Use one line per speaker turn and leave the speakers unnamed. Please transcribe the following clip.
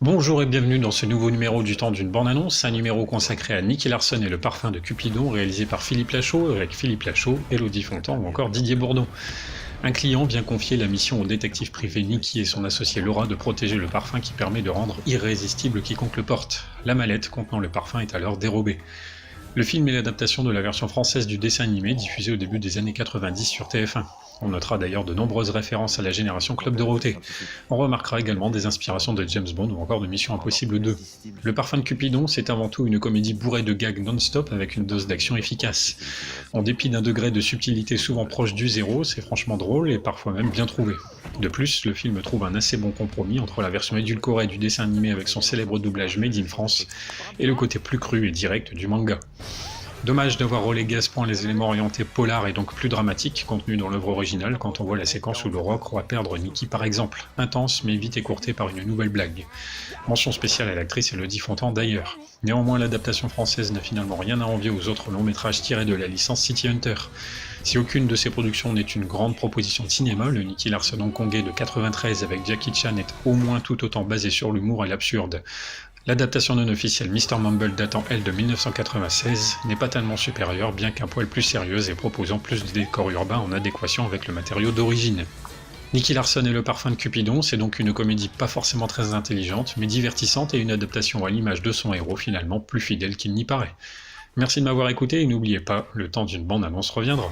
Bonjour et bienvenue dans ce nouveau numéro du Temps d'une bande-annonce, un numéro consacré à Nicky Larson et le parfum de Cupidon, réalisé par Philippe Lachaud, avec Philippe Lachaud, Élodie Fontan ou encore Didier Bourdon. Un client vient confier la mission au détective privé Nicky et son associé Laura de protéger le parfum qui permet de rendre irrésistible quiconque le porte. La mallette contenant le parfum est alors dérobée. Le film est l'adaptation de la version française du dessin animé diffusé au début des années 90 sur TF1. On notera d'ailleurs de nombreuses références à la génération Club Dorothée. On remarquera également des inspirations de James Bond ou encore de Mission Impossible 2. Le parfum de Cupidon, c'est avant tout une comédie bourrée de gags non-stop avec une dose d'action efficace. En dépit d'un degré de subtilité souvent proche du zéro, c'est franchement drôle et parfois même bien trouvé. De plus, le film trouve un assez bon compromis entre la version édulcorée du dessin animé avec son célèbre doublage Made in France et le côté plus cru et direct du manga. Dommage d'avoir relégué à ce point les éléments orientés polar et donc plus dramatiques contenus dans l'œuvre originale quand on voit la séquence où Laura croit perdre Nicky par exemple, intense mais vite écourtée par une nouvelle blague. Mention spéciale à l'actrice Élodie Fontan d'ailleurs. Néanmoins, l'adaptation française n'a finalement rien à envier aux autres longs métrages tirés de la licence City Hunter. Si aucune de ces productions n'est une grande proposition de cinéma, le Nicky Larson hongkongais de 93 avec Jackie Chan est au moins tout autant basé sur l'humour et l'absurde. L'adaptation non officielle Mr. Mumble datant elle de 1996 n'est pas tellement supérieure, bien qu'un poil plus sérieuse et proposant plus de décors urbains en adéquation avec le matériau d'origine. Nicky Larson et le parfum de Cupidon, c'est donc une comédie pas forcément très intelligente, mais divertissante et une adaptation à l'image de son héros finalement plus fidèle qu'il n'y paraît. Merci de m'avoir écouté et n'oubliez pas, le temps d'une bande-annonce reviendra.